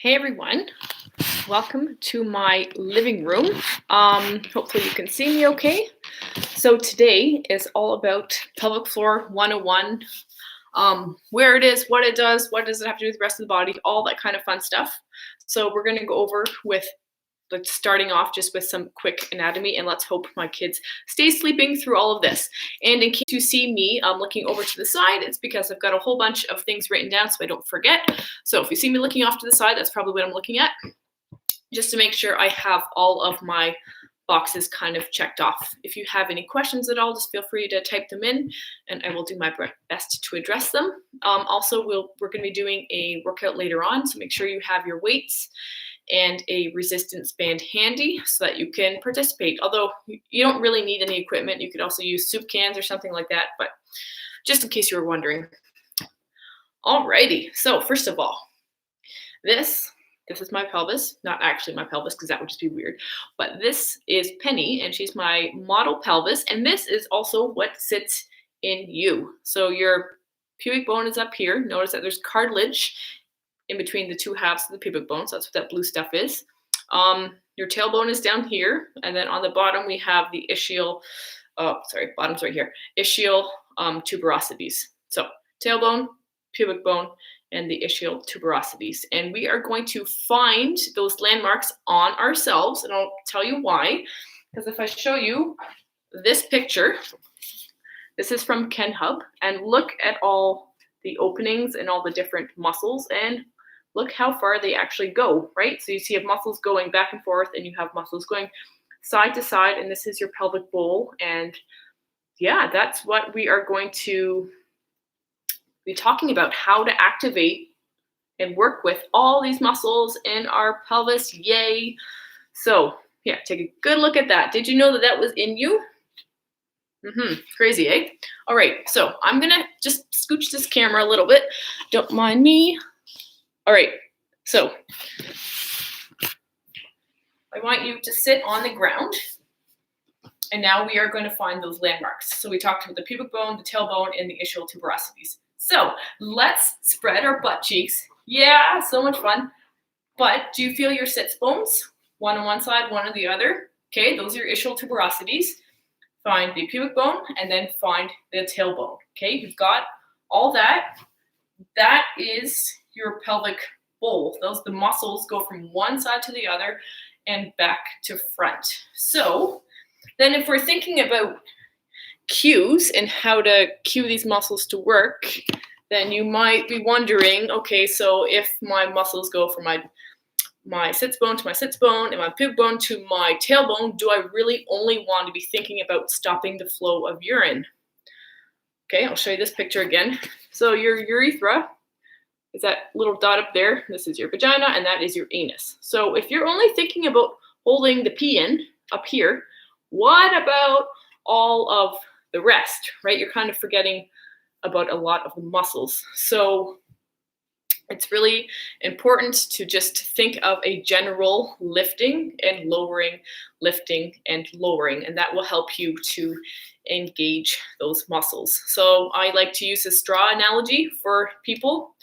Hey everyone, welcome to my living room. Hopefully you can see me okay. So today is all about pelvic floor 101, where it is, what it does, what does it have to do with the rest of the body, all that kind of fun stuff. So we're gonna go over with starting off just with some quick anatomy, and let's hope my kids stay sleeping through all of this. And in case you see me looking over to the side, it's because I've got a whole bunch of things written down so I don't forget. So if you see me looking off to the side, that's probably what I'm looking at, just to make sure I have all of my boxes kind of checked off. If you have any questions at all, just feel free to type them in and I will do my best to address them. Also, we're going to be doing a workout later on, so make sure you have your weights and a resistance band handy so that you can participate. Although you don't really need any equipment, you could also use soup cans or something like that, but just in case you were wondering. Alrighty, so first of all, this is my pelvis, not actually my pelvis because that would just be weird, but this is Penny and she's my model pelvis, and this is also what sits in you. So your pubic bone is up here. Notice that there's cartilage in between the two halves of the pubic bone, so that's what that blue stuff is. Your tailbone is down here, and then on the bottom we have the ischial, bottom's right here, ischial tuberosities. So tailbone, pubic bone, and the ischial tuberosities. And we are going to find those landmarks on ourselves, and I'll tell you why. Because if I show you this picture, this is from Ken Hub, and look at all the openings and all the different muscles, and look how far they actually go, right? So you see muscles going back and forth, and you have muscles going side to side, and this is your pelvic bowl. And yeah, that's what we are going to be talking about, how to activate and work with all these muscles in our pelvis. Yay. So yeah, take a good look at that. Did you know that that was in you? Crazy, eh? All right, so I'm gonna just scooch this camera a little bit. Don't mind me. All right, so I want you to sit on the ground. And now we are going to find those landmarks. So we talked about the pubic bone, the tailbone, and the ischial tuberosities. So let's spread our butt cheeks. Yeah, so much fun. But do you feel your sits bones? One on one side, one on the other. Okay, those are your ischial tuberosities. Find the pubic bone and then find the tailbone. Okay, you've got all that. That is your pelvic bowl. The muscles go from one side to the other and back to front. So then if we're thinking about cues and how to cue these muscles to work, then you might be wondering, okay, so if my muscles go from my sits bone to my sits bone and my pubic bone to my tailbone, do I really only want to be thinking about stopping the flow of urine? Okay, I'll show you this picture again. So your urethra is that little dot up there. This is your vagina, and that is your anus. So if you're only thinking about holding the pee in up here, what about all of the rest, right? You're kind of forgetting about a lot of the muscles. So it's really important to just think of a general lifting and lowering, and that will help you to engage those muscles. So I like to use a straw analogy for people.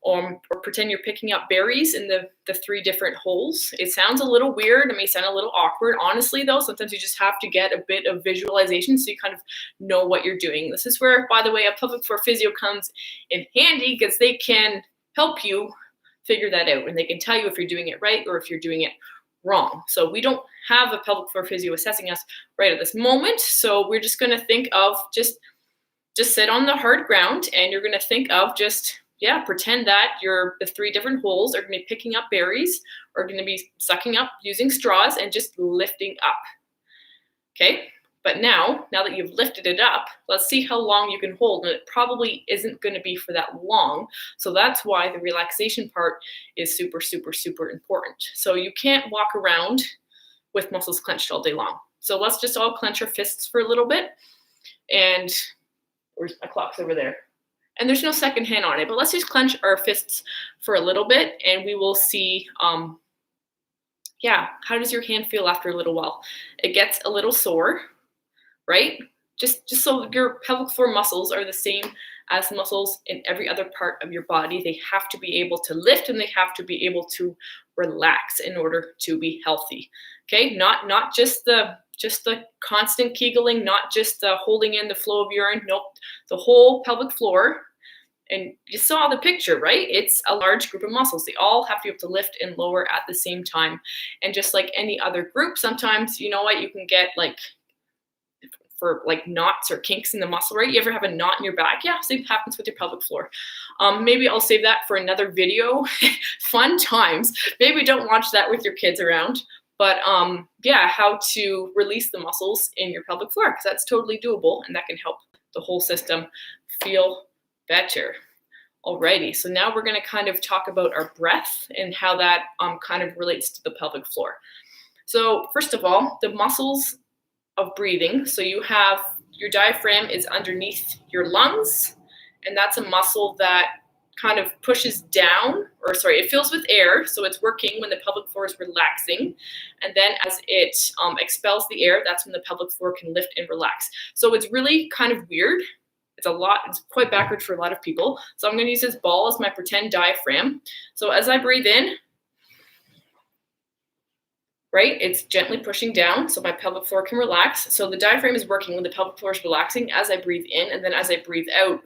Or pretend you're picking up berries in the three different holes. It sounds a little weird. It may sound a little awkward. Honestly, though, sometimes you just have to get a bit of visualization so you kind of know what you're doing. This is where, by the way, a pelvic floor physio comes in handy because they can help you figure that out, and they can tell you if you're doing it right or if you're doing it wrong. So we don't have a pelvic floor physio assessing us right at this moment. So we're just going to think of just sit on the hard ground, and you're going to think of pretend that the three different holes are going to be picking up berries or going to be sucking up using straws and just lifting up. Okay, but now that you've lifted it up, let's see how long you can hold. And it probably isn't going to be for that long. So that's why the relaxation part is super, super, super important. So you can't walk around with muscles clenched all day long. So let's just all clench our fists for a little bit. And where's my clock's over there? And there's no second hand on it, but let's just clench our fists for a little bit and we will see, how does your hand feel after a little while? It gets a little sore, right? just so your pelvic floor muscles are the same as the muscles in every other part of your body. They have to be able to lift and they have to be able to relax in order to be healthy. Okay, not just the constant kegling, not just the holding in the flow of urine. Nope, the whole pelvic floor. And you saw the picture, right? It's a large group of muscles. They all have to be able to lift and lower at the same time. And just like any other group, sometimes, you know what, you can get like, for like knots or kinks in the muscle, right? You ever have a knot in your back? Yeah, same happens with your pelvic floor. Maybe I'll save that for another video. Fun times. Maybe don't watch that with your kids around. But yeah, how to release the muscles in your pelvic floor, because that's totally doable and that can help the whole system feel better. Alrighty, so now we're going to kind of talk about our breath and how that kind of relates to the pelvic floor. So first of all, the muscles of breathing. So you have your diaphragm is underneath your lungs, and that's a muscle that kind of pushes down, or sorry, it fills with air, so it's working when the pelvic floor is relaxing, and then as it expels the air, that's when the pelvic floor can lift and relax. So it's really kind of weird. It's quite backwards for a lot of people. So I'm going to use this ball as my pretend diaphragm. So as I breathe in, right, it's gently pushing down so my pelvic floor can relax. So the diaphragm is working when the pelvic floor is relaxing as I breathe in, and then as I breathe out,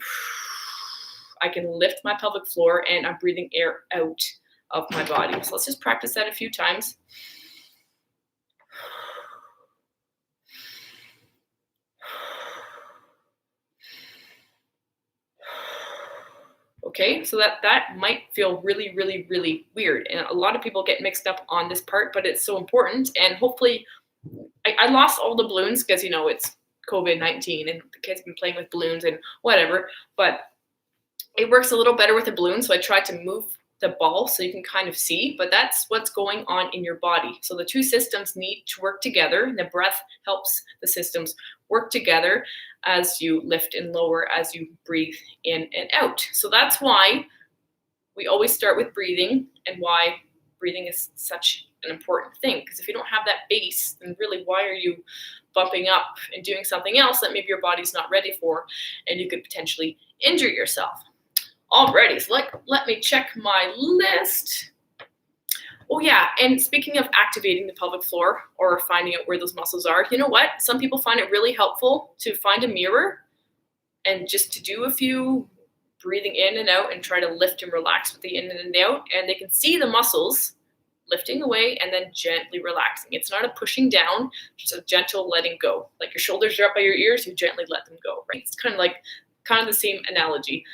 I can lift my pelvic floor and I'm breathing air out of my body. So let's just practice that a few times. Okay, so that might feel really, really, really weird. And a lot of people get mixed up on this part, but it's so important. And hopefully, I lost all the balloons because, you know, it's COVID-19 and the kids have been playing with balloons and whatever. But it works a little better with a balloon. So I tried to move the ball so you can kind of see, but that's what's going on in your body. So the two systems need to work together. The breath helps the systems work together as you lift and lower, as you breathe in and out. So that's why we always start with breathing and why breathing is such an important thing. Because if you don't have that base, then really why are you bumping up and doing something else that maybe your body's not ready for, and you could potentially injure yourself. Alrighty, so let me check my list. Oh yeah, and speaking of activating the pelvic floor or finding out where those muscles are, you know what? Some people find it really helpful to find a mirror and just to do a few breathing in and out and try to lift and relax with the in and out, and they can see the muscles lifting away and then gently relaxing. It's not a pushing down, just a gentle letting go. Like your shoulders are up by your ears, you gently let them go, right? It's kind of the same analogy.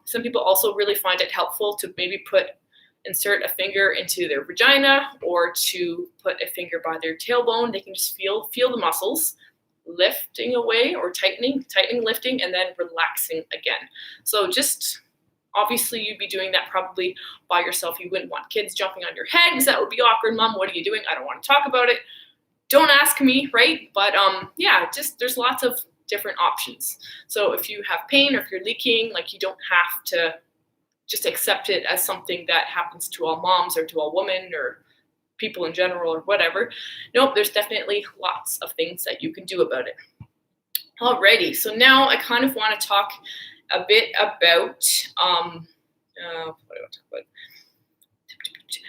Some people also really find it helpful to maybe insert a finger into their vagina or to put a finger by their tailbone. They can just feel the muscles lifting away or tightening, lifting, and then relaxing again. So just obviously you'd be doing that probably by yourself. You wouldn't want kids jumping on your head because that would be awkward. Mom, what are you doing? I don't want to talk about it. Don't ask me, right? But yeah, just there's lots of different options. So if you have pain or if you're leaking, like you don't have to just accept it as something that happens to all moms or to all women or people in general or whatever. Nope, there's definitely lots of things that you can do about it. Alrighty, so now I kind of want to talk a bit about what do I want to talk about?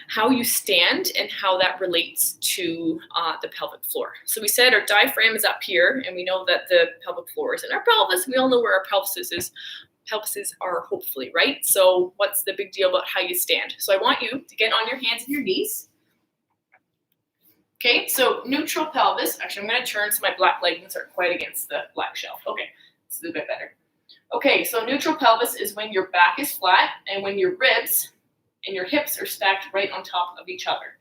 How you stand and how that relates to the pelvic floor. So we said our diaphragm is up here, and we know that the pelvic floor is in our pelvis. We all know where our pelvis is. Pelvises are hopefully, right? So what's the big deal about how you stand? So I want you to get on your hands and your knees. Okay, so neutral pelvis. Actually, I'm going to turn so my black leggings are quite against the black shelf. Okay, this is a bit better. Okay, so neutral pelvis is when your back is flat and when your ribs and your hips are stacked right on top of each other.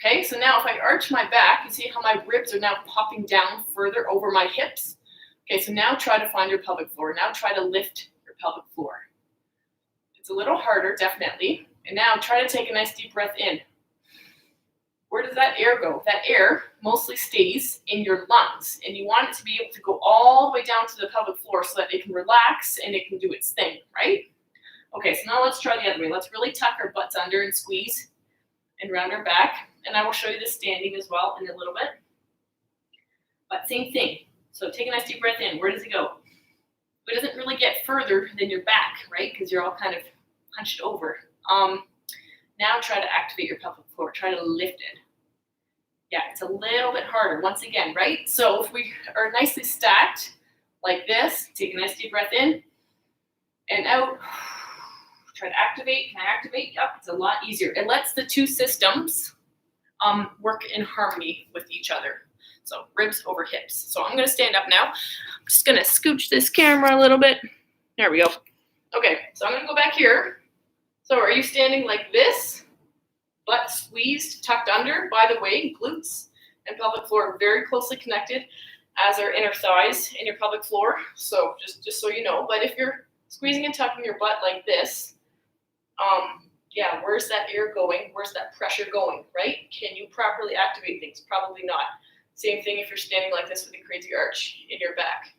Okay, so now if I arch my back, you see how my ribs are now popping down further over my hips? Okay, so now try to find your pelvic floor. Now try to lift your pelvic floor. It's a little harder, definitely. And now try to take a nice deep breath in. Where does that air go? That air mostly stays in your lungs, and you want it to be able to go all the way down to the pelvic floor so that it can relax and it can do its thing, right? Okay, so now let's try the other way. Let's really tuck our butts under and squeeze and round our back. And I will show you the standing as well in a little bit. But same thing. So take a nice deep breath in. Where does it go? It doesn't really get further than your back, right? Because you're all kind of hunched over. Now try to activate your pelvic floor. Try to lift it. Yeah, it's a little bit harder. Once again, right? So if we are nicely stacked like this, take a nice deep breath in and out. Try to activate. Can I activate? Yep, it's a lot easier. It lets the two systems work in harmony with each other. So ribs over hips. So I'm going to stand up now. I'm just going to scooch this camera a little bit. There we go. Okay, so I'm going to go back here. So are you standing like this? Butt squeezed, tucked under. By the way, glutes and pelvic floor are very closely connected, as are inner thighs in your pelvic floor. So just so you know. But if you're squeezing and tucking your butt like this, yeah, where's that air going? Where's that pressure going, right? Can you properly activate things? Probably not. Same thing if you're standing like this with a crazy arch in your back.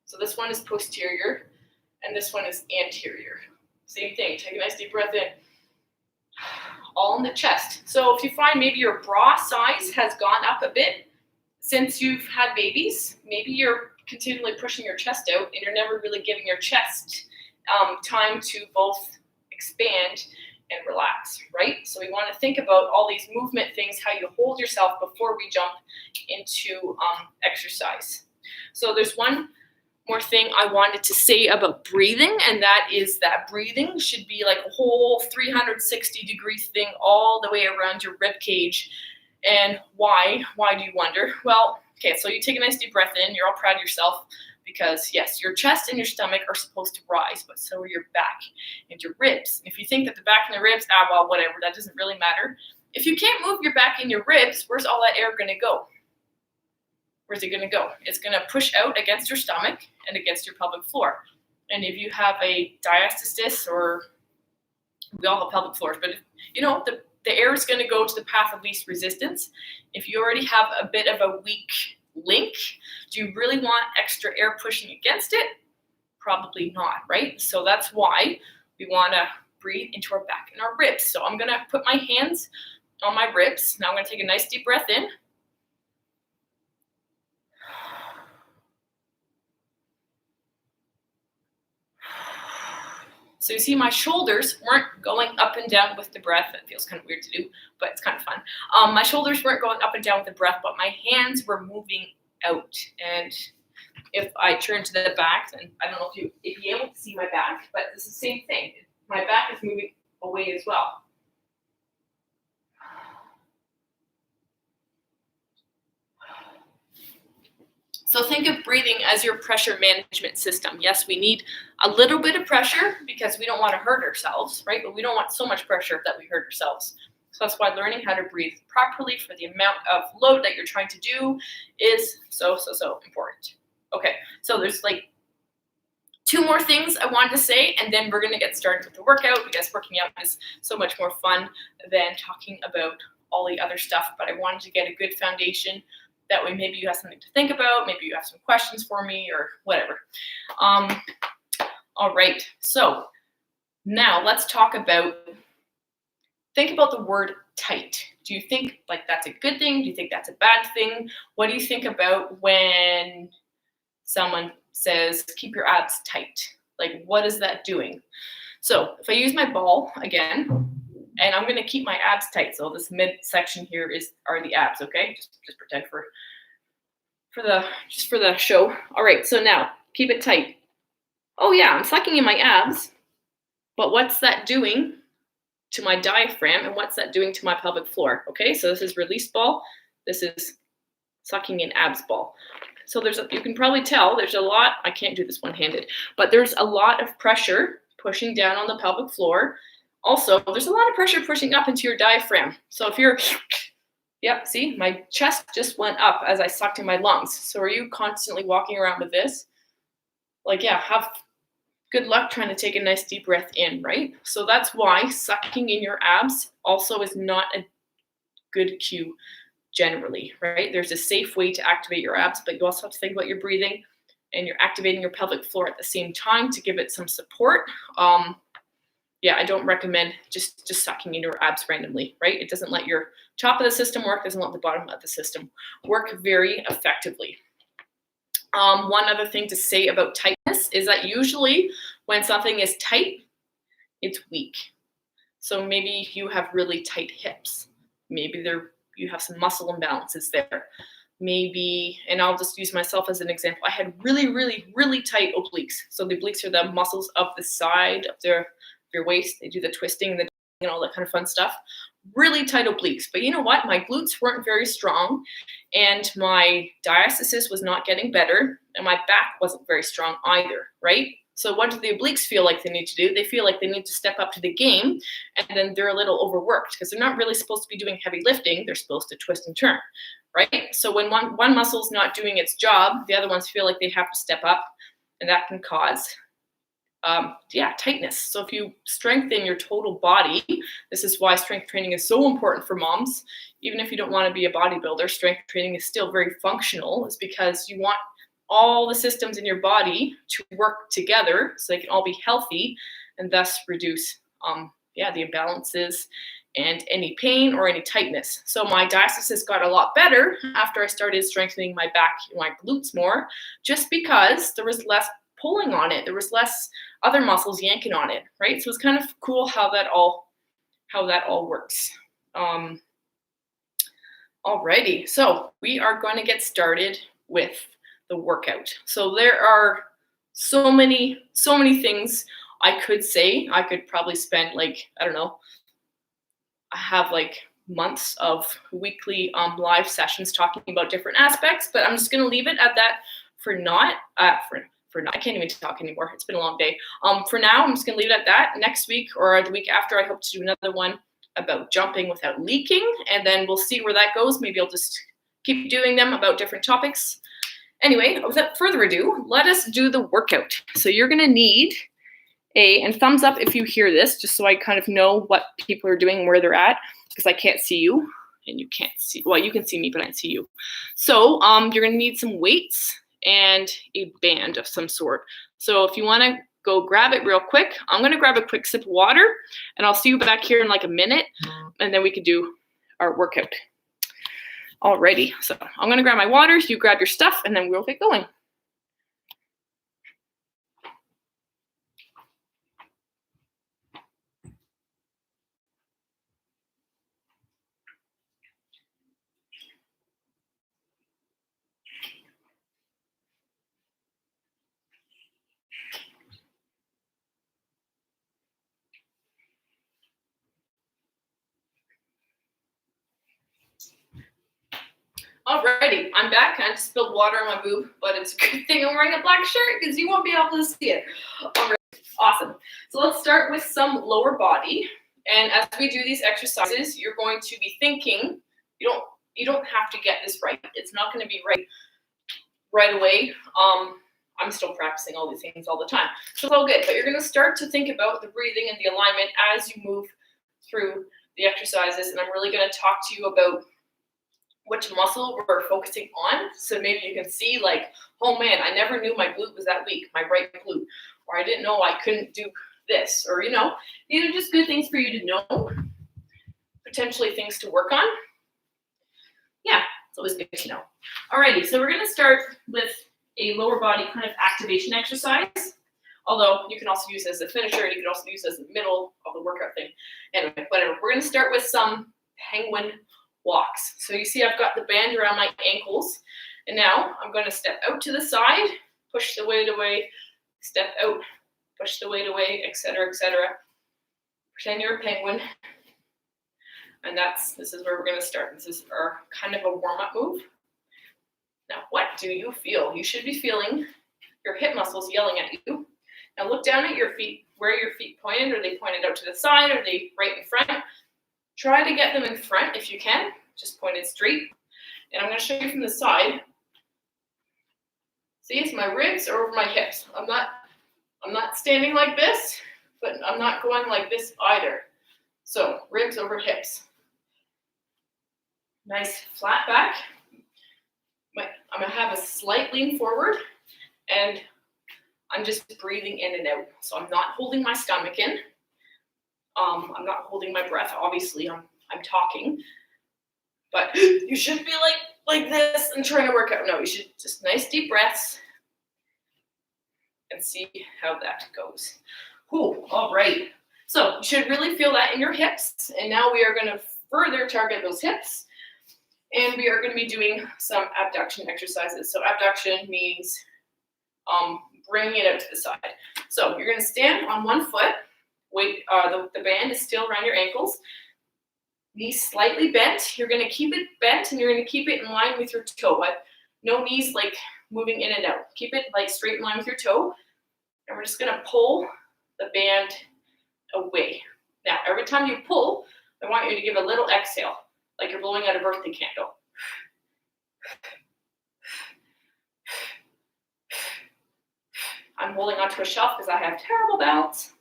So this one is posterior, and this one is anterior. Same thing. Take a nice deep breath in. All in the chest. So if you find maybe your bra size has gone up a bit since you've had babies, maybe you're continually pushing your chest out and you're never really giving your chest time to both expand and relax, right? So we want to think about all these movement things, how you hold yourself before we jump into exercise. So there's one more thing I wanted to say about breathing, and that is that breathing should be like a whole 360-degree thing all the way around your rib cage. And why? Why do you wonder? Well, okay, so you take a nice deep breath in. You're all proud of yourself because, yes, your chest and your stomach are supposed to rise, but so are your back and your ribs. If you think that the back and the ribs, well, whatever, that doesn't really matter. If you can't move your back and your ribs, where's all that air going to go? Where's it going to go? It's going to push out against your stomach and against your pelvic floor. And if you have a diastasis, or we all have pelvic floors, but if, the air is going to go to the path of least resistance. If you already have a bit of a weak link, do you really want extra air pushing against it? Probably not, right? So that's why we want to breathe into our back and our ribs. So I'm going to put my hands on my ribs. Now I'm going to take a nice deep breath in. So you see my shoulders weren't going up and down with the breath. That feels kind of weird to do, but it's kind of fun. My shoulders weren't going up and down with the breath, but my hands were moving out. And if I turn to the back, then I don't know if you'd be able to see my back, but it's the same thing. My back is moving away as well. So think of breathing as your pressure management system. Yes, we need a little bit of pressure because we don't want to hurt ourselves, right? But we don't want so much pressure that we hurt ourselves. So that's why learning how to breathe properly for the amount of load that you're trying to do is so important. Okay, so there's like 2 more things I wanted to say, and then we're going to get started with the workout because working out is so much more fun than talking about all the other stuff. But I wanted to get a good foundation. That way maybe you have something to think about, maybe you have some questions for me or whatever. All right, so now let's talk about, think about the word tight. Do you think like that's a good thing? Do you think that's a bad thing? What do you think about when someone says, keep your abs tight? Like, what is that doing? So if I use my ball again, and I'm going to keep my abs tight. So this midsection here are the abs, okay? Just pretend for the show. All right, so now keep it tight. Oh yeah, I'm sucking in my abs, but what's that doing to my diaphragm and what's that doing to my pelvic floor? Okay, so this is release ball. This is sucking in abs ball. So you can probably tell there's a lot, I can't do this one-handed, but there's a lot of pressure pushing down on the pelvic floor. Also, there's a lot of pressure pushing up into your diaphragm. So if you're, yep, see, my chest just went up as I sucked in my lungs. So are you constantly walking around with this? Like, yeah, have good luck trying to take a nice deep breath in, right? So that's why sucking in your abs also is not a good cue generally, right? There's a safe way to activate your abs, but you also have to think about your breathing and you're activating your pelvic floor at the same time to give it some support. Yeah, I don't recommend just sucking in your abs randomly, right? It doesn't let your top of the system work, doesn't let the bottom of the system work very effectively. One other thing to say about tightness is that usually when something is tight, it's weak. So maybe you have really tight hips. Maybe you have some muscle imbalances there. Maybe, and I'll just use myself as an example, I had really, really, really tight obliques. So the obliques are the muscles of the side of your waist. They do the twisting and all that kind of fun stuff. Really tight obliques. But you know what? My glutes weren't very strong, and my diastasis was not getting better, and my back wasn't very strong either, right? So what do the obliques feel like they need to do? They feel like they need to step up to the game, and then they're a little overworked because they're not really supposed to be doing heavy lifting. They're supposed to twist and turn, right? So when one muscle's not doing its job, the other ones feel like they have to step up, and that can cause tightness. So if you strengthen your total body, this is why strength training is so important for moms. Even if you don't want to be a bodybuilder, strength training is still very functional. It's because you want all the systems in your body to work together so they can all be healthy and thus reduce the imbalances and any pain or any tightness. So my diastasis got a lot better after I started strengthening my back and my glutes more, just because there was less pulling on it. There was less other muscles yanking on it, right? So it's kind of cool how that all works. Alrighty, so we are going to get started with the workout. So there are so many things I could say. I could probably spend I have months of weekly live sessions talking about different aspects, but I'm just going to leave it at that for I can't even talk anymore. It's been a long day. For now, I'm just going to leave it at that. Next week or the week after, I hope to do another one about jumping without leaking, and then we'll see where that goes. Maybe I'll just keep doing them about different topics. Anyway, without further ado, let us do the workout. So you're going to need and thumbs up if you hear this, just so I kind of know what people are doing, where they're at, because I can't see you, and you can't see, well, you can see me, but I can't see you. So you're going to need some weights and a band of some sort. So if you want to go grab it real quick, I'm going to grab a quick sip of water, and I'll see you back here in a minute, and then we can do our workout. Alrighty, so I'm going to grab my water, you grab your stuff, and then we'll get going. Alrighty, I'm back. I just spilled water on my boob, but it's a good thing I'm wearing a black shirt because you won't be able to see it. Alright, awesome. So let's start with some lower body. And as we do these exercises, you're going to be thinking, you don't have to get this right. It's not going to be right away. I'm still practicing all these things all the time. So it's all good. But you're going to start to think about the breathing and the alignment as you move through the exercises. And I'm really going to talk to you about which muscle we're focusing on. So maybe you can see oh man, I never knew my glute was that weak, my right glute, or I didn't know I couldn't do this, or these are just good things for you to know, potentially things to work on. Yeah, it's always good to know. Alrighty, so we're gonna start with a lower body kind of activation exercise, although you can also use it as a finisher, you can also use it as the middle of the workout thing. Anyway, whatever, we're gonna start with some penguin walks. So you see I've got the band around my ankles, and now I'm going to step out to the side, push the weight away, step out, push the weight away, etc., etc. Pretend you're a penguin. And this is where we're going to start. This is our kind of a warm-up move. Now, what do you feel? You should be feeling your hip muscles yelling at you. Now look down at your feet. Where are your feet pointed? Are they pointed out to the side? Are they right in front? Try to get them in front if you can, just pointed straight. And I'm going to show you from the side. See, it's my ribs are over my hips. I'm not standing like this, but I'm not going like this either. So ribs over hips. Nice flat back. I'm going to have a slight lean forward, and I'm just breathing in and out. So I'm not holding my stomach in. I'm not holding my breath. Obviously, I'm talking, but you should be like this and trying to work out. No, you should just nice deep breaths, and see how that goes. Whew, all right. So you should really feel that in your hips. And now we are going to further target those hips. And we are going to be doing some abduction exercises. So abduction means bringing it out to the side. So you're going to stand on one foot. Weight, the band is still around your ankles. Knees slightly bent. You're going to keep it bent and you're going to keep it in line with your toe. But no knees like moving in and out. Keep it like straight in line with your toe. And we're just going to pull the band away. Now, every time you pull, I want you to give a little exhale, like you're blowing out a birthday candle. I'm holding onto a shelf because I have terrible balance.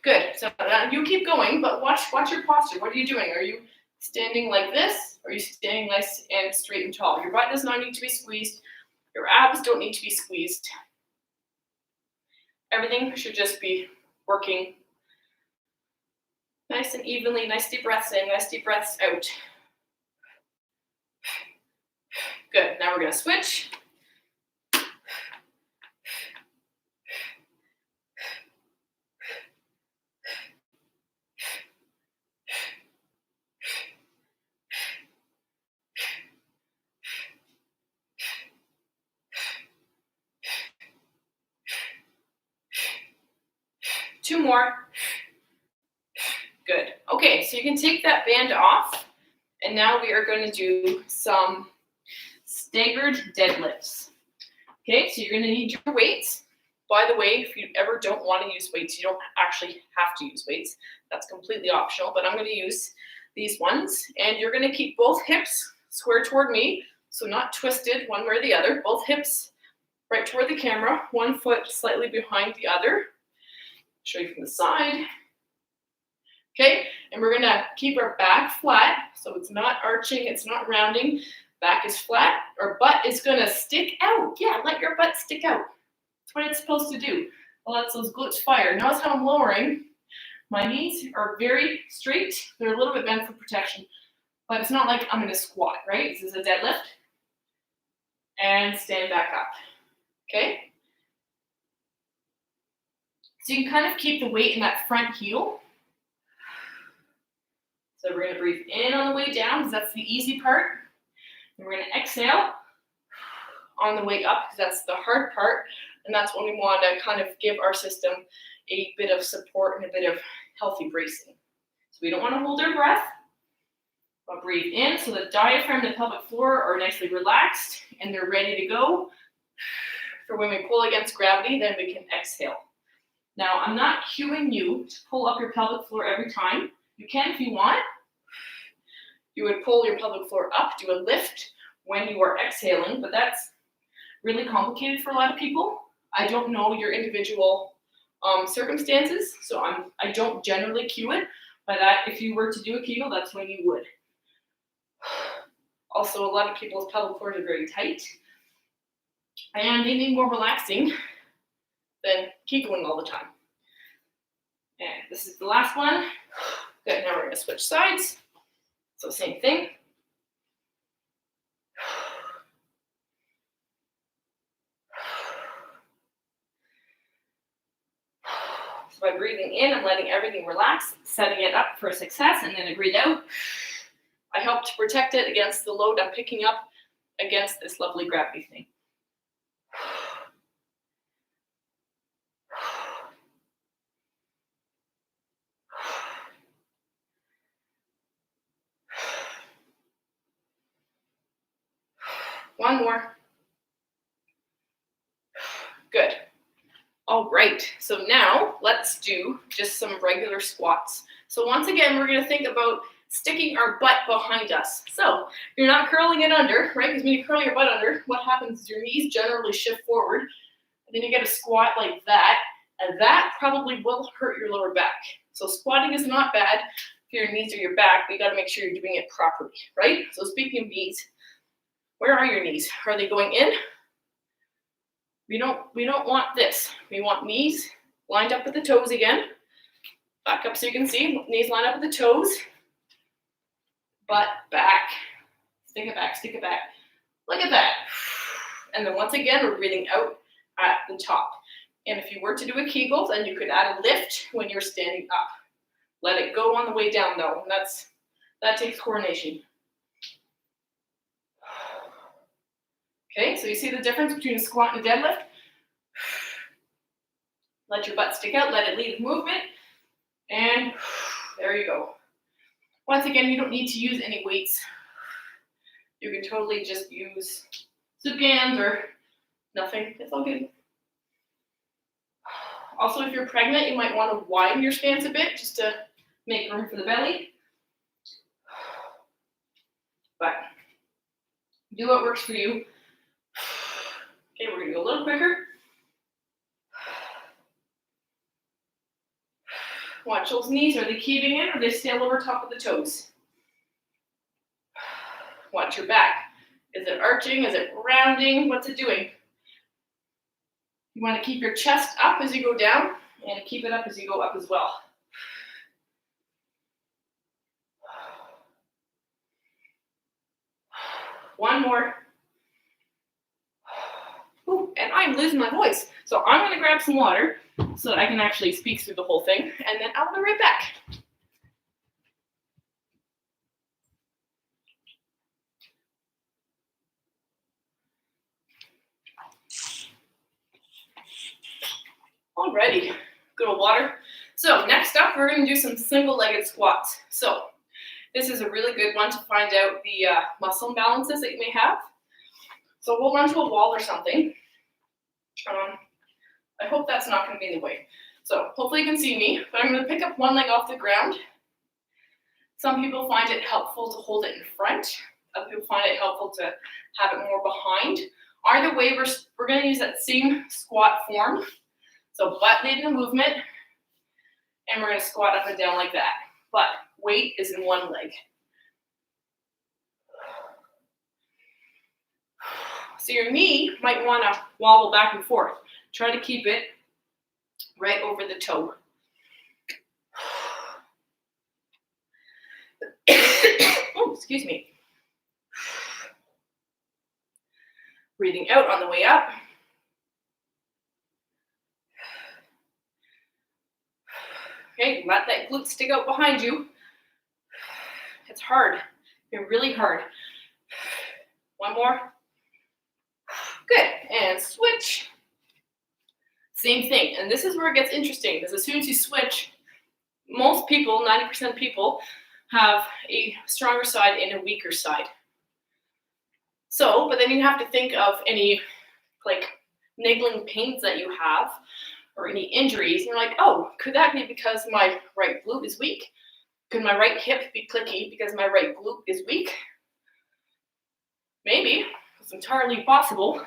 Good. So you keep going, but watch your posture. What are you doing? Are you standing like this? Or are you standing nice and straight and tall? Your butt does not need to be squeezed. Your abs don't need to be squeezed. Everything should just be working nice and evenly. Nice deep breaths in, nice deep breaths out. Good. Now we're going to switch. Two more. Good. Okay, so you can take that band off, and now we are going to do some staggered deadlifts. Okay, so you're going to need your weights. By the way, if you ever don't want to use weights, you don't actually have to use weights. That's completely optional, but I'm going to use these ones, and you're going to keep both hips square toward me, so not twisted one way or the other. Both hips right toward the camera, one foot slightly behind the other. Show you from the side. Okay, and we're gonna keep our back flat, so it's not arching, it's not rounding. Back is flat, our butt is gonna stick out. Yeah, let your butt stick out. That's what it's supposed to do. It lets those glutes fire. Notice how I'm lowering. My knees are very straight. They're a little bit bent for protection, but it's not like I'm gonna squat, right? This is a deadlift. And stand back up, okay? So you can kind of keep the weight in that front heel. So we're going to breathe in on the way down because that's the easy part. And we're going to exhale on the way up because that's the hard part. And that's when we want to kind of give our system a bit of support and a bit of healthy bracing. So we don't want to hold our breath. But breathe in so the diaphragm and the pelvic floor are nicely relaxed and they're ready to go. For when we pull against gravity, then we can exhale. Now, I'm not cueing you to pull up your pelvic floor every time. You can if you want. You would pull your pelvic floor up, do a lift when you are exhaling, but that's really complicated for a lot of people. I don't know your individual circumstances, so I don't generally cue it, but if you were to do a kegel, that's when you would. Also, a lot of people's pelvic floors are very tight, and they need more relaxing than kegeling all the time. And this is the last one. Good, now we're going to switch sides. So same thing. So by breathing in, I'm letting everything relax, setting it up for success, and then I breathe out. I help to protect it against the load I'm picking up against this lovely gravity thing. One more. Good. All right, so now let's do just some regular squats. So once again, we're going to think about sticking our butt behind us. So you're not curling it under, right? Because when you curl your butt under, what happens is your knees generally shift forward, and then you get a squat like that, and that probably will hurt your lower back. So squatting is not bad for your knees or your back, but you got to make sure you're doing it properly, right? So speaking of knees, where are your knees? Are they going in? We don't want this. We want knees lined up with the toes again. Back up so you can see. Knees lined up with the toes. Butt back. Stick it back, stick it back. Look at that. And then once again, we're breathing out at the top. And if you were to do a kegel, then you could add a lift when you're standing up. Let it go on the way down though. That takes coordination. Okay, so you see the difference between a squat and a deadlift? Let your butt stick out, let it lead the movement, and there you go. Once again, you don't need to use any weights. You can totally just use Sugans or nothing. It's all good. Also, if you're pregnant, you might want to widen your stance a bit just to make room for the belly. But do what works for you. Okay, we're going to go a little quicker. Watch those knees. Are they caving in or are they still over top of the toes? Watch your back. Is it arching? Is it rounding? What's it doing? You want to keep your chest up as you go down and keep it up as you go up as well. One more. Ooh, and I'm losing my voice. So I'm going to grab some water so that I can actually speak through the whole thing, and then I'll be right back. Alrighty, good old water. So next up, we're going to do some single-legged squats. So this is a really good one to find out the muscle imbalances that you may have. So we'll run to a wall or something. I hope that's not going to be in the way. So hopefully you can see me, but I'm going to pick up one leg off the ground. Some people find it helpful to hold it in front. Other people find it helpful to have it more behind. Either way, we're going to use that same squat form. So butt leading the movement, and we're going to squat up and down like that. But weight is in one leg. So your knee might want to wobble back and forth. Try to keep it right over the toe. Oh, excuse me. Breathing out on the way up. Okay, let that glute stick out behind you. It's hard. It's really hard. One more. Good, and switch. Same thing, and this is where it gets interesting, because as soon as you switch, most people, 90% of people, have a stronger side and a weaker side. So, but then you have to think of any like niggling pains that you have, or any injuries, and you're like, oh, could that be because my right glute is weak? Could my right hip be clicky because my right glute is weak? Maybe, it's entirely possible.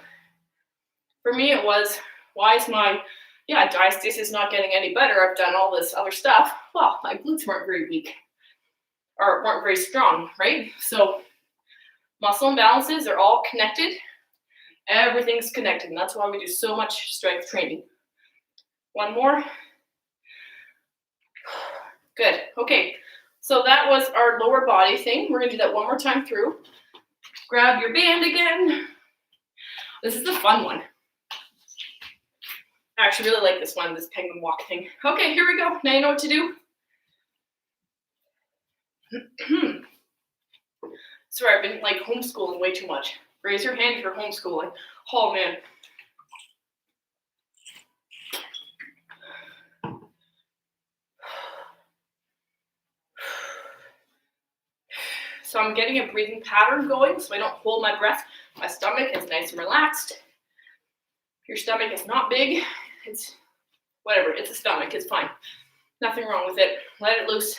For me, it was, why is my diastasis not getting any better? I've done all this other stuff. Well, my glutes weren't very weak, or weren't very strong, right? So muscle imbalances are all connected. Everything's connected, and that's why we do so much strength training. One more. Good. Okay, so that was our lower body thing. We're going to do that one more time through. Grab your band again. This is the fun one. I actually really like this one, this penguin walk thing. Okay, here we go. Now you know what to do. Sorry, I've been like homeschooling way too much. Raise your hand if you're homeschooling. Oh man. So I'm getting a breathing pattern going so I don't hold my breath. My stomach is nice and relaxed. If your stomach is not big, it's whatever, it's a stomach, it's fine. Nothing wrong with it. Let it loose.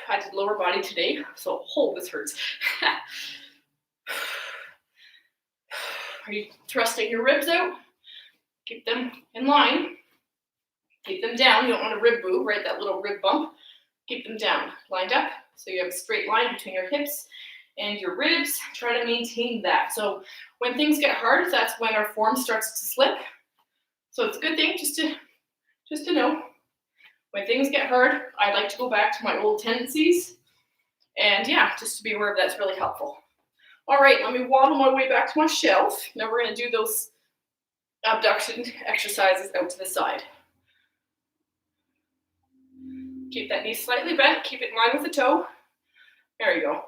I did lower body today, so this hurts. Are you thrusting your ribs out? Keep them in line. Keep them down. You don't want a rib boob, right? That little rib bump. Keep them down, lined up. So you have a straight line between your hips and your ribs. Try to maintain that. So when things get hard, that's when our form starts to slip. So it's a good thing just to know. When things get hard, I like to go back to my old tendencies. And yeah, just to be aware of that's really helpful. All right, let me waddle my way back to my shelf. Now we're going to do those abduction exercises out to the side. Keep that knee slightly bent. Keep it in line with the toe. There you go.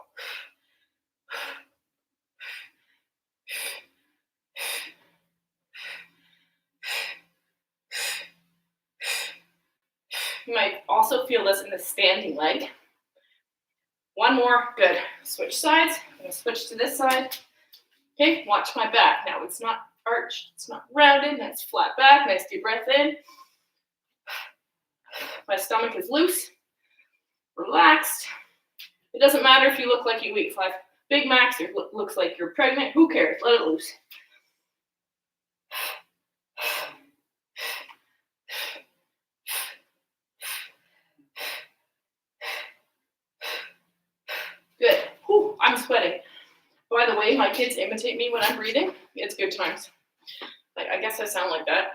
You might also feel this in the standing leg. One more, good. Switch sides. I'm going to switch to this side. Okay, watch my back. Now it's not arched, it's not rounded, nice flat back, nice deep breath in. My stomach is loose, relaxed. It doesn't matter if you look like you eat 5 Big Macs or looks like you're pregnant. Who cares? Let it loose. Good. Whew, I'm sweating. By the way, my kids imitate me when I'm breathing. It's good times. I guess I sound like that.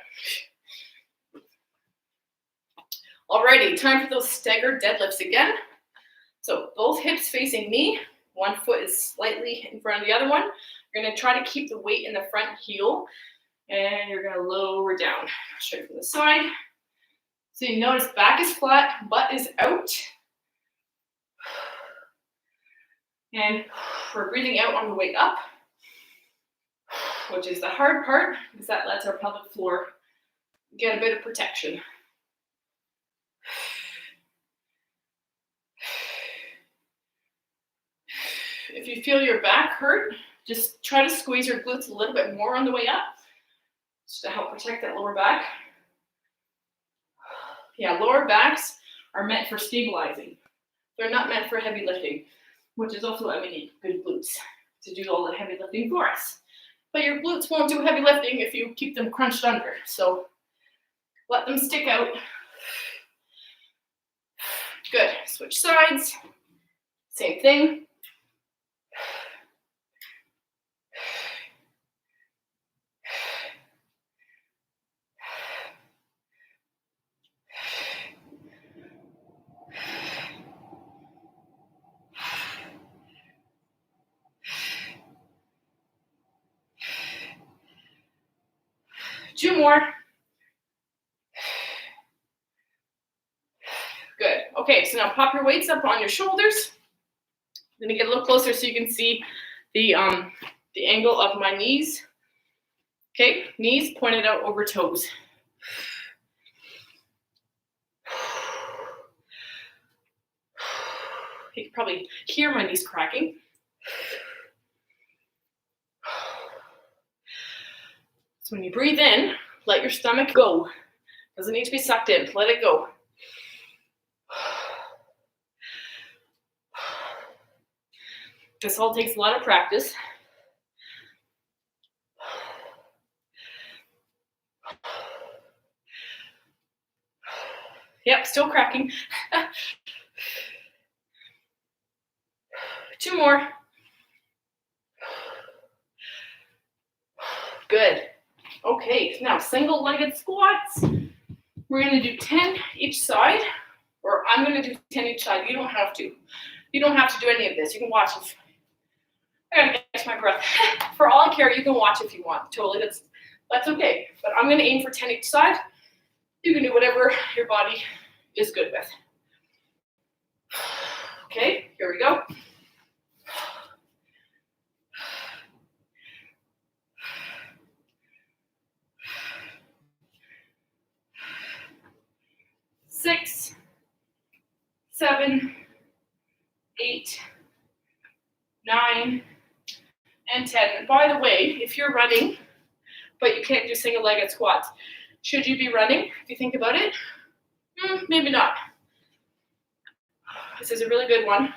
Alrighty, time for those staggered deadlifts again. So both hips facing me. One foot is slightly in front of the other one. You're going to try to keep the weight in the front heel. And you're going to lower down. Straight from the side. So you notice back is flat, butt is out. And we're breathing out on the way up, which is the hard part, because that lets our pelvic floor get a bit of protection. If you feel your back hurt, just try to squeeze your glutes a little bit more on the way up, just to help protect that lower back. Yeah, lower backs are meant for stabilizing. They're not meant for heavy lifting, which is also why we need good glutes to do all the heavy lifting for us. But your glutes won't do heavy lifting if you keep them crunched under. So let them stick out. Good. Switch sides. Same thing. Two more. Good. Okay, so now pop your weights up on your shoulders. I'm gonna get a little closer so you can see the angle of my knees. Okay, knees pointed out over toes. You can probably hear my knees cracking. So when you breathe in, let your stomach go. Doesn't need to be sucked in. Let it go. This all takes a lot of practice. Yep, still cracking. Two more. Good. Okay, now single-legged squats. We're going to do 10 each side, or I'm going to do 10 each side. You don't have to. You don't have to do any of this. You can watch if I gotta catch my breath. For all I care, you can watch if you want. Totally, that's okay. But I'm going to aim for 10 each side. You can do whatever your body is good with. Okay, here we go. Six, 7, 8, 9, and 10. And by the way, if you're running, but you can't do single-legged squats, should you be running, if you think about it? Maybe not. This is a really good one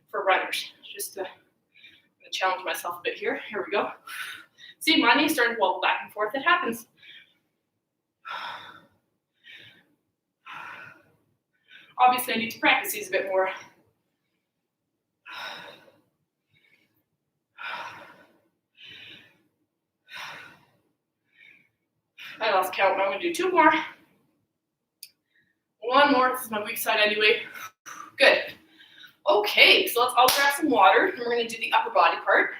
for runners. Just to challenge myself a bit here. Here we go. See, my knees starting to wobble back and forth. It happens. Obviously, I need to practice these a bit more. I lost count. I'm going to do 2 more. 1 more. This is my weak side anyway. Good. Okay, so let's all grab some water, and we're gonna do the upper body part.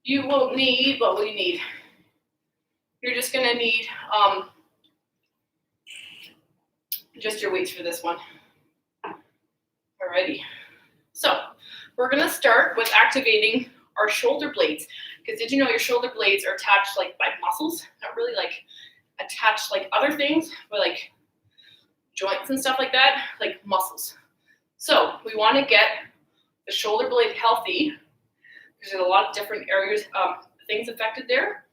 You won't need, what will you need? You're just gonna need just your weights for this one. Alrighty. So we're gonna start with activating our shoulder blades. Because did you know your shoulder blades are attached like by muscles? Not really like attached like other things, but like joints and stuff like that, like muscles. So we want to get the shoulder blade healthy because there's a lot of different areas, things affected there.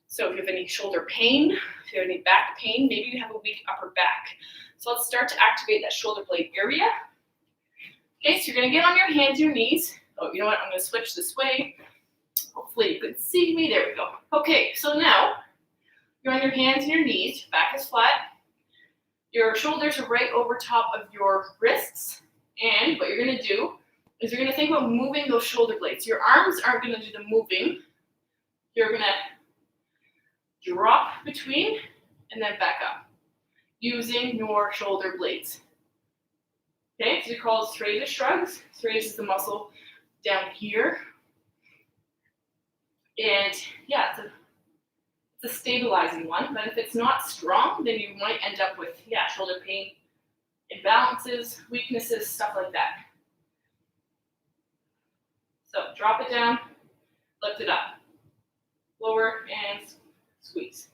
So if you have any shoulder pain, if you have any back pain, maybe you have a weak upper back. So let's start to activate that shoulder blade area. Okay, so you're gonna get on your hands, your knees. Oh, you know what? I'm gonna switch this way. Hopefully you can see me. There we go. Okay, so now you're on your hands and your knees. Back is flat. Your shoulders are right over top of your wrists. And what you're gonna do is you're gonna think about moving those shoulder blades. Your arms aren't gonna do the moving. You're gonna drop between and then back up using your shoulder blades. Okay, so we call it serratus shrugs. Serratus is the muscle down here. And yeah, it's a stabilizing one, but if it's not strong, then you might end up with, shoulder pain, imbalances, weaknesses, stuff like that. So drop it down, lift it up, lower, and squeeze.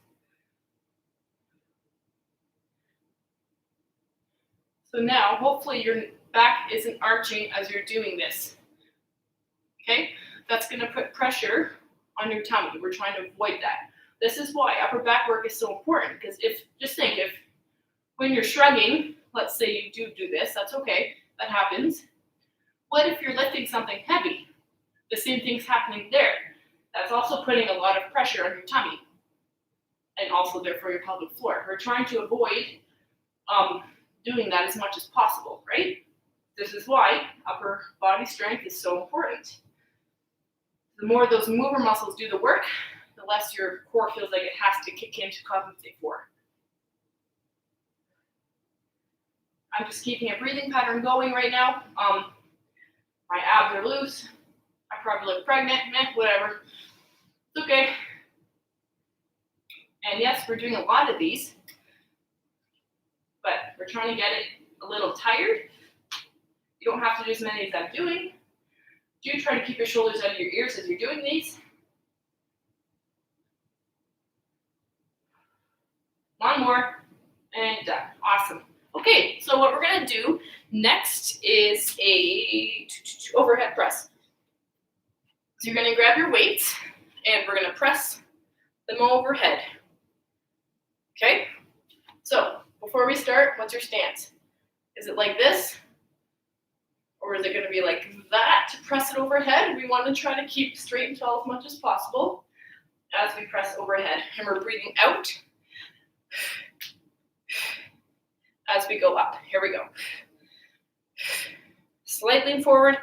So now, hopefully your back isn't arching as you're doing this. Okay, that's gonna put pressure on your tummy. We're trying to avoid that. This is why upper back work is so important, because if when you're shrugging, let's say you do this, that's okay, that happens. What if you're lifting something heavy? The same thing's happening there. That's also putting a lot of pressure on your tummy and also therefore your pelvic floor. We're trying to avoid doing that as much as possible, right? This is why upper body strength is so important. The more those mover muscles do the work, the less your core feels like it has to kick in to compensate for. I'm just keeping a breathing pattern going right now. My abs are loose. I probably look pregnant, whatever. It's okay. And yes, we're doing a lot of these, but we're trying to get it a little tired. You don't have to do as many as I'm doing. Do try to keep your shoulders out of your ears as you're doing these. One more, and done. Awesome. Okay, so what we're gonna do next is a overhead press. So you're gonna grab your weights, and we're gonna press them overhead. Okay? So before we start, what's your stance? Is it like this? Or is it gonna be like that to press it overhead? We want to try to keep straight and tall as much as possible as we press overhead. And we're breathing out as we go up. Here we go. Slightly forward.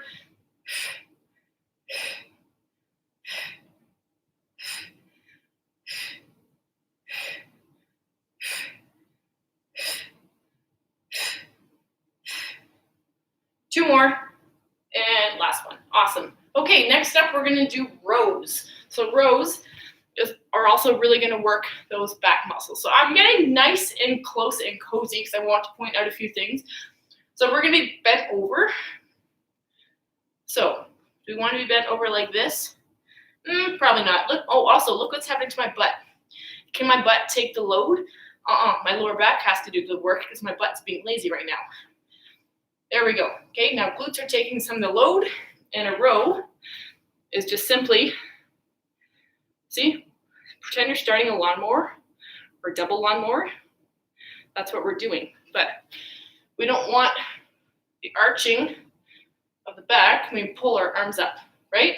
Two more, and last one. Awesome. Okay, next up, we're gonna do rows. So rows are also really gonna work those back muscles. So I'm getting nice and close and cozy because I want to point out a few things. So we're gonna be bent over. So do we want to be bent over like this? Probably not. Look. Oh, also look what's happening to my butt. Can my butt take the load? My lower back has to do the work because my butt's being lazy right now. There we go. Okay, now glutes are taking some of the load, and a row is just simply, see, pretend you're starting a lawnmower or double lawnmower. That's what we're doing. But we don't want the arching of the back when we pull our arms up, right?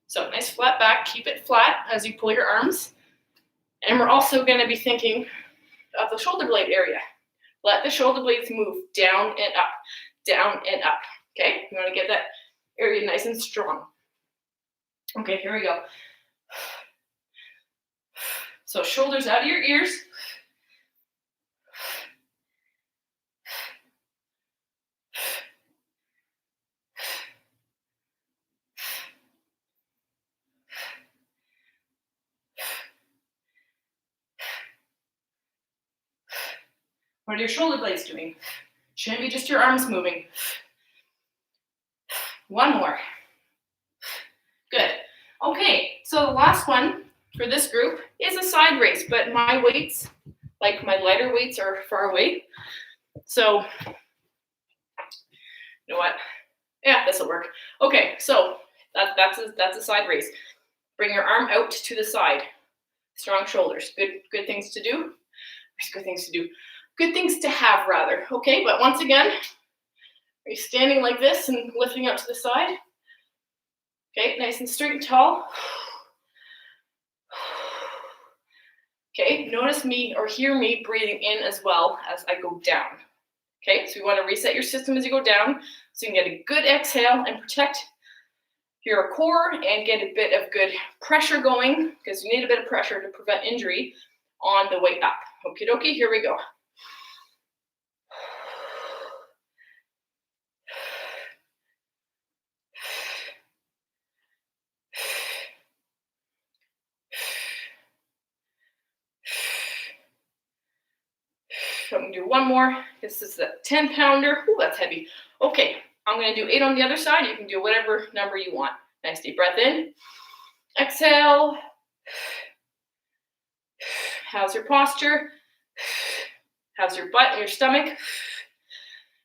So nice flat back, keep it flat as you pull your arms. And we're also going to be thinking of the shoulder blade area. Let the shoulder blades move down and up, down and up. Okay, you want to get that area nice and strong. Okay, here we go. So shoulders out of your ears. What are your shoulder blades doing? Shouldn't be just your arms moving. One more. Good. Okay, so the last one for this group is a side raise, but my weights, like my lighter weights, are far away. So, you know what? Yeah, this will work. Okay, so that's a side raise. Bring your arm out to the side. Strong shoulders. Good things to do. Good things to do. Good things to have, rather. Okay, but once again, are you standing like this and lifting out to the side? Okay, nice and straight and tall. Okay, notice me or hear me breathing in as well as I go down. Okay, so you want to reset your system as you go down so you can get a good exhale and protect your core and get a bit of good pressure going, because you need a bit of pressure to prevent injury on the way up. Okie dokie, here we go. I'm going to do one more. This is the 10-pounder. Ooh, that's heavy. Okay, I'm going to do 8 on the other side. You can do whatever number you want. Nice deep breath in. Exhale. How's your posture? How's your butt and your stomach?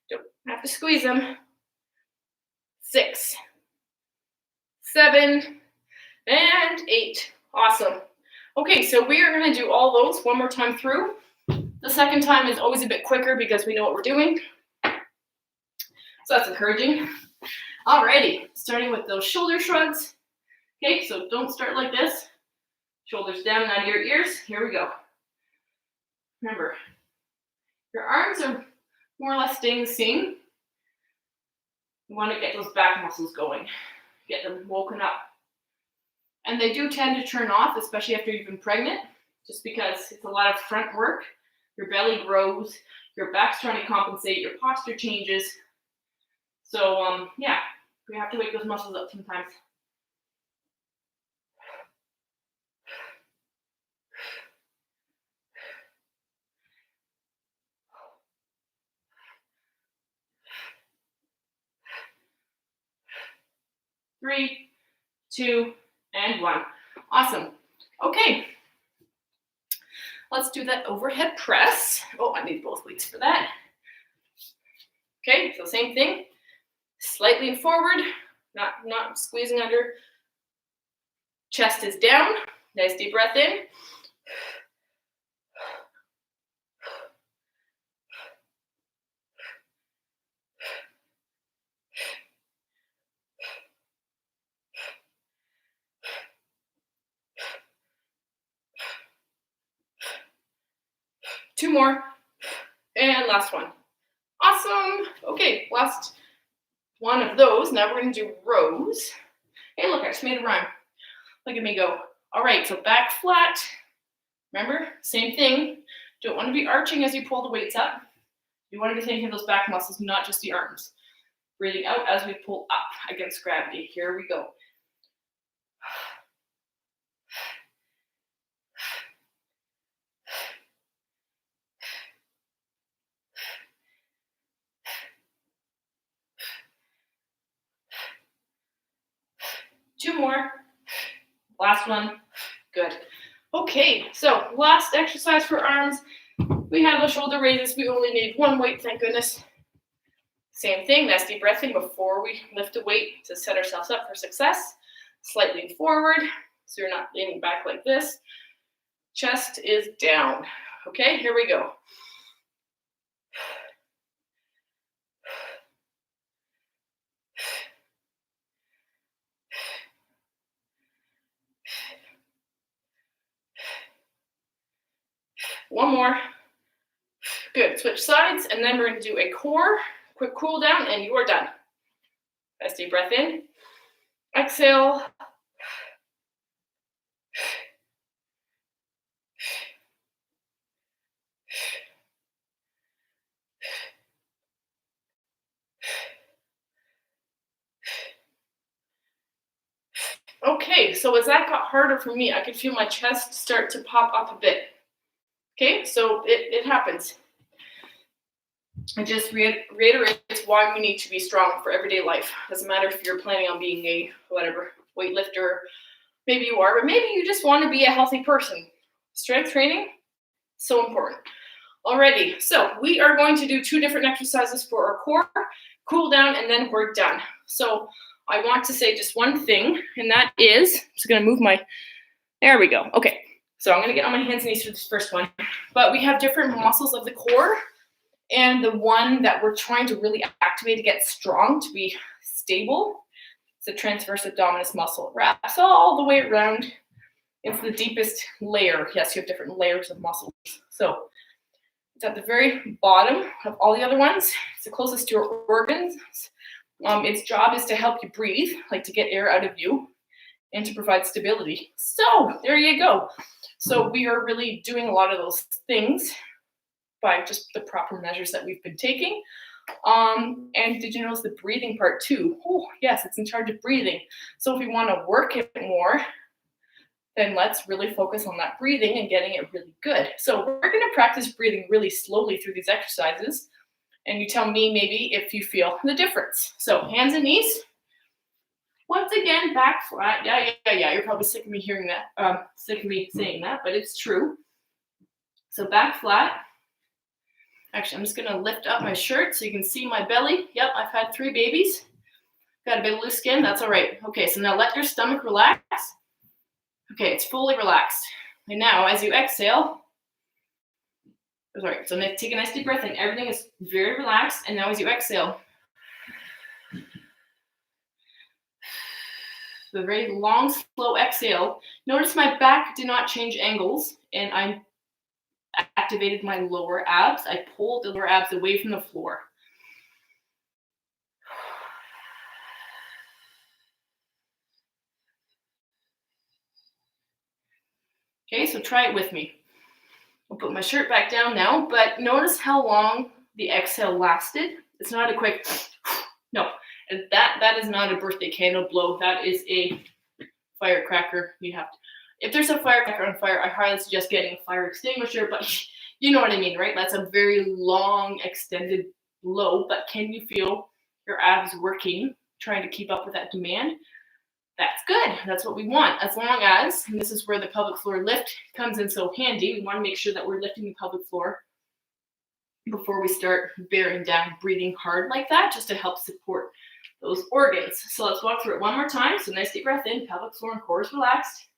Don't have to squeeze them. 6, 7, and 8. Awesome. Okay, so we are going to do all those one more time through. The second time is always a bit quicker because we know what we're doing. So that's encouraging. Alrighty, starting with those shoulder shrugs. Okay, so don't start like this. Shoulders down, out of your ears. Here we go. Remember, your arms are more or less staying the same. You want to get those back muscles going. Get them woken up. And they do tend to turn off, especially after you've been pregnant, just because it's a lot of front work. Your belly grows, your back's trying to compensate, your posture changes. So, yeah, we have to wake those muscles up sometimes. Three, 2, and 1. Awesome. Okay. Let's do that overhead press. Oh, I need both weights for that. Okay, so same thing. Slightly forward, not squeezing under. Chest is down. Nice deep breath in. Two more. And last one. Awesome. Okay, last one of those. Now we're going to do rows. Hey, look, I just made a rhyme. Look at me go. All right, so back flat. Remember, same thing. Don't want to be arching as you pull the weights up. You want to be thinking of those back muscles, not just the arms. Breathing out as we pull up against gravity. Here we go. Two more. Last one. Good. Okay, so last exercise for arms. We have the shoulder raises. We only need one weight, thank goodness. Same thing, nice deep breath in before we lift a weight to set ourselves up for success. Slightly forward, so you're not leaning back like this. Chest is down. Okay, here we go. One more. Good, switch sides, and then we're going to do a core, quick cool down, and you are done. Nice deep breath in. Exhale. Okay, so as that got harder for me, I could feel my chest start to pop up a bit. Okay, so it happens. it just reiterates why we need to be strong for everyday life. Doesn't matter if you're planning on being a whatever weightlifter, maybe you are, but maybe you just want to be a healthy person. Strength training, so important. Alrighty, so we are going to do 2 different exercises for our core, cool down, and then we're done. So I want to say just one thing, and that is, I'm just gonna move there we go. Okay, so I'm gonna get on my hands and knees for this first one, but we have different muscles of the core, and the one that we're trying to really activate to get strong, to be stable, is the transverse abdominis muscle. It wraps all the way around. It's the deepest layer. Yes, you have different layers of muscles. So it's at the very bottom of all the other ones. It's the closest to your organs. Its job is to help you breathe, like to get air out of you, and to provide stability. So there you go. So we are really doing a lot of those things by just the proper measures that we've been taking. And did you notice the breathing part too? Oh, yes, it's in charge of breathing. So if we want to work it more, then let's really focus on that breathing and getting it really good. So we're going to practice breathing really slowly through these exercises. And you tell me maybe if you feel the difference. So hands and knees. Once again, back flat. Yeah. You're probably sick of me hearing that, sick of me saying that, but it's true. So back flat. Actually, I'm just going to lift up my shirt so you can see my belly. Yep, I've had 3 babies. Got a bit of loose skin. That's all right. Okay, so now let your stomach relax. Okay, it's fully relaxed. And now, as you exhale, so take a nice deep breath in. Everything is very relaxed. And now as you exhale, the very long, slow exhale. Notice my back did not change angles, and I activated my lower abs. I pulled the lower abs away from the floor. Okay, so try it with me. I'll put my shirt back down now, but notice how long the exhale lasted. It's not a quick, no, and that is not a birthday candle blow. That is a firecracker. If there's a firecracker on fire, I highly suggest getting a fire extinguisher, but you know what I mean, right? That's a very long, extended blow, but can you feel your abs working, trying to keep up with that demand? That's good. That's what we want. As long as, and this is where the pelvic floor lift comes in so handy, we want to make sure that we're lifting the pelvic floor before we start bearing down, breathing hard like that, just to help support those organs. So let's walk through it one more time. So nice deep breath in, pelvic floor and core is relaxed.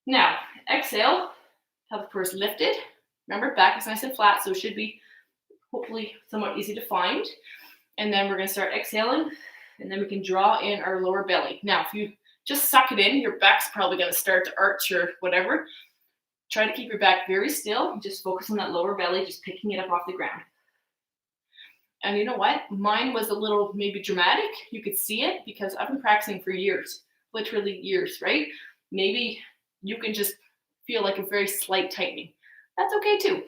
Now, exhale, pelvic floor is lifted. Remember, back is nice and flat, so it should be hopefully somewhat easy to find. And then we're going to start exhaling. And then we can draw in our lower belly. Now, if you just suck it in, your back's probably going to start to arch or whatever. Try to keep your back very still. Just focus on that lower belly, just picking it up off the ground. And you know what? Mine was a little maybe dramatic. You could see it because I've been practicing for years, literally years, right? Maybe you can just feel like a very slight tightening. That's okay too.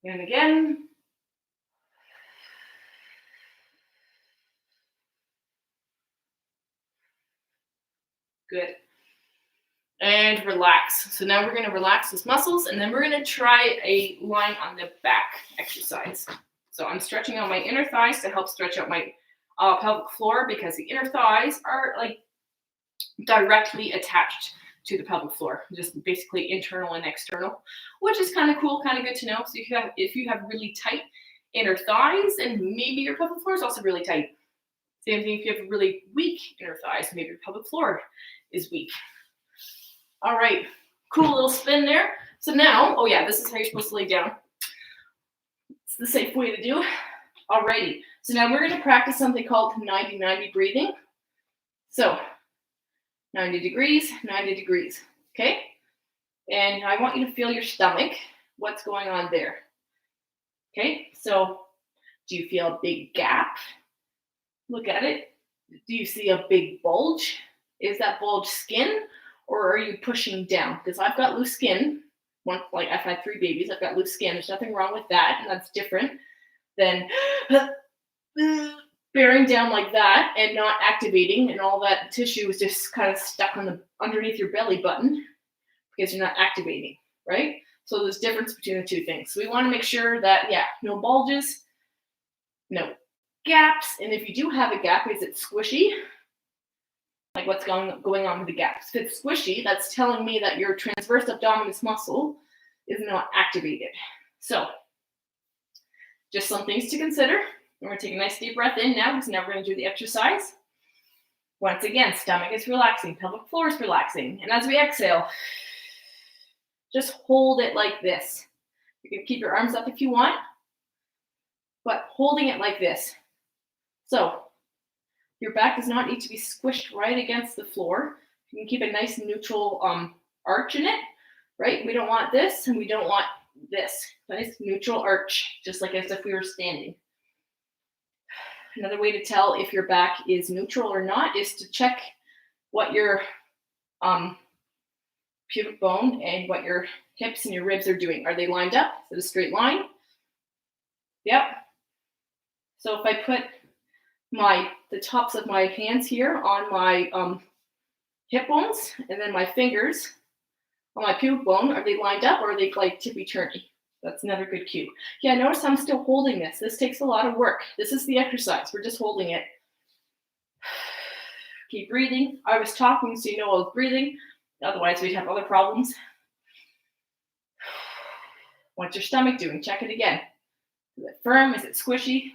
And again. Good. And relax. So now we're going to relax those muscles, and then we're going to try a line on the back exercise. So I'm stretching out my inner thighs to help stretch out my pelvic floor, because the inner thighs are like directly attached to the pelvic floor, just basically internal and external, which is kind of cool, kind of good to know. So if you have really tight inner thighs, and maybe your pelvic floor is also really tight. Same thing if you have really weak inner thighs, maybe your pelvic floor is weak. All right, cool little spin there. So now, oh yeah, this is how you're supposed to lay down. It's the safe way to do it. Alrighty, so now we're going to practice something called 90-90 breathing. So 90 degrees, 90 degrees, okay? And I want you to feel your stomach. What's going on there? Okay, so do you feel a big gap? Look at it. Do you see a big bulge? Is that bulge skin, or are you pushing down? Because I've got loose skin. Like I've had 3 babies. I've got loose skin. There's nothing wrong with that, and that's different than big bearing down like that and not activating, and all that tissue is just kind of stuck on the underneath your belly button because you're not activating, right? So there's difference between the two things. So we want to make sure that, yeah, no bulges, no gaps, and if you do have a gap, is it squishy? Like what's going on with the gaps? If it's squishy, that's telling me that your transverse abdominis muscle is not activated. So just some things to consider. We're going to take a nice deep breath in now, because now we're going to do the exercise. Once again, stomach is relaxing, pelvic floor is relaxing. And as we exhale, just hold it like this. You can keep your arms up if you want, but holding it like this. So your back does not need to be squished right against the floor. You can keep a nice neutral arch in it, right? We don't want this and we don't want this. Nice neutral arch, just like as if we were standing. Another way to tell if your back is neutral or not is to check what your pubic bone and what your hips and your ribs are doing. Are they lined up? Is it a straight line? Yep. So if I put the tops of my hands here on my hip bones, and then my fingers on my pubic bone, are they lined up or are they like tippy-turny? That's another good cue. Yeah, notice I'm still holding this. This takes a lot of work. This is the exercise. We're just holding it. Keep breathing. I was talking, so you know I was breathing. Otherwise, we'd have other problems. What's your stomach doing? Check it again. Is it firm? Is it squishy?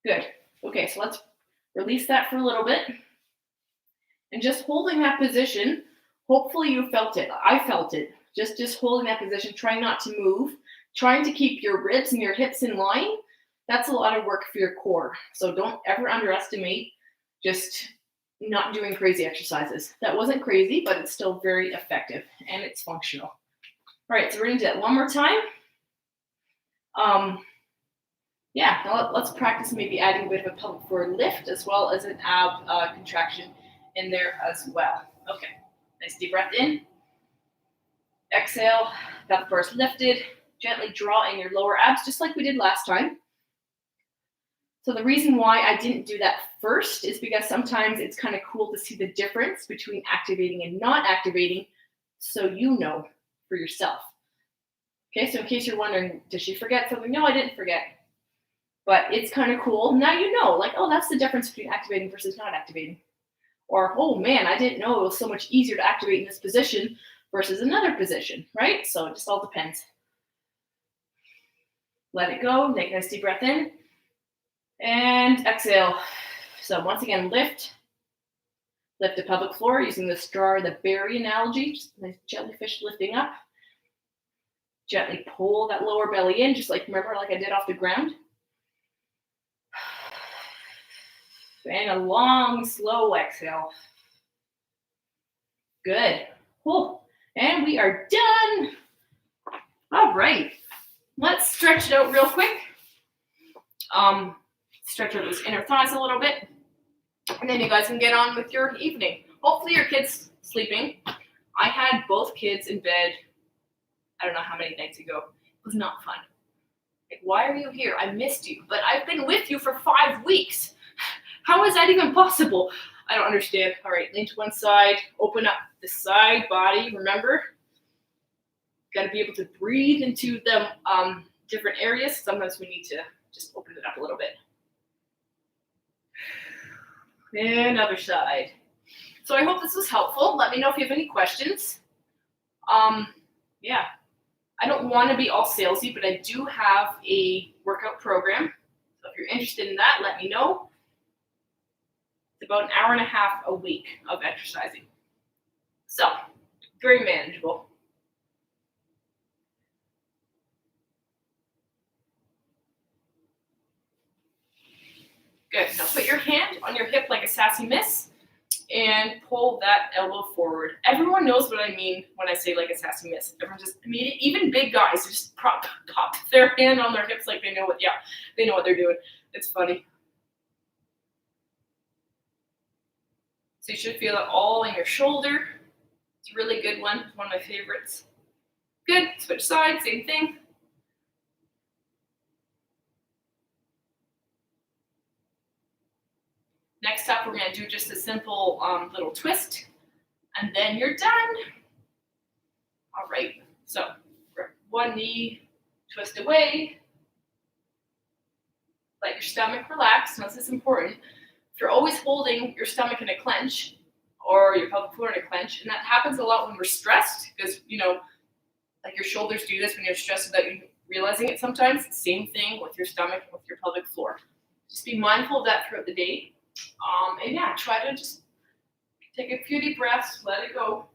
Good. Okay, so let's release that for a little bit. And just holding that position, hopefully you felt it. I felt it. Just holding that position, trying not to move, trying to keep your ribs and your hips in line. That's a lot of work for your core. So don't ever underestimate just not doing crazy exercises. That wasn't crazy, but it's still very effective and it's functional. All right, so we're gonna do that one more time. Yeah, now let's practice maybe adding a bit of a pelvic floor lift as well as an ab contraction in there as well. Okay, nice deep breath in. Exhale, pelvic floor is lifted. Gently draw in your lower abs, just like we did last time. So the reason why I didn't do that first is because sometimes it's kind of cool to see the difference between activating and not activating, so you know for yourself. Okay, so in case you're wondering, did she forget something? No, I didn't forget. But it's kind of cool. Now you know, like, oh, that's the difference between activating versus not activating. Or, oh man, I didn't know it was so much easier to activate in this position versus another position, right? So it just all depends. Let it go. Take a nice deep breath in. And exhale. So once again, lift the pelvic floor using the straw or the berry analogy, just a nice jellyfish lifting up. Gently pull that lower belly in, just like, remember, like I did off the ground. And a long, slow exhale. Good. Cool. And we are done. All right. Let's stretch it out real quick. Stretch out those inner thighs a little bit. And then you guys can get on with your evening. Hopefully your kid's sleeping. I had both kids in bed, I don't know how many nights ago. It was not fun. Like, why are you here? I missed you. But I've been with you for 5 weeks. How is that even possible? I don't understand. All right, lean to one side. Open up the side body. Remember, got to be able to breathe into the different areas. Sometimes we need to just open it up a little bit. And other side. So I hope this was helpful. Let me know if you have any questions. Yeah, I don't want to be all salesy, but I do have a workout program. So if you're interested in that, let me know. It's about an hour and a half a week of exercising. So, very manageable. Good. Now put your hand on your hip like a sassy miss and pull that elbow forward. Everyone knows what I mean when I say like a sassy miss. Everyone just immediately, even big guys, just pop their hand on their hips like they know what they're doing. It's funny. So you should feel it all in your shoulder. It's a really good one. It's one of my favorites. Good. Switch sides, same thing. Next up, we're going to do just a simple little twist, and then you're done. All right, so one knee, twist away. Let your stomach relax. Now, this is important. If you're always holding your stomach in a clench or your pelvic floor in a clench, and that happens a lot when we're stressed, because, you know, like your shoulders do this when you're stressed without you realizing it sometimes. Same thing with your stomach and with your pelvic floor. Just be mindful of that throughout the day. And yeah, try to just take a few deep breaths, let it go.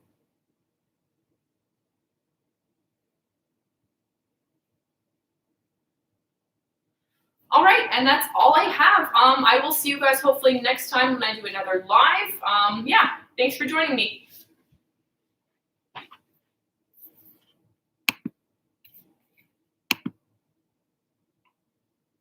All right, and that's all I have. I will see you guys hopefully next time when I do another live. Yeah, thanks for joining me.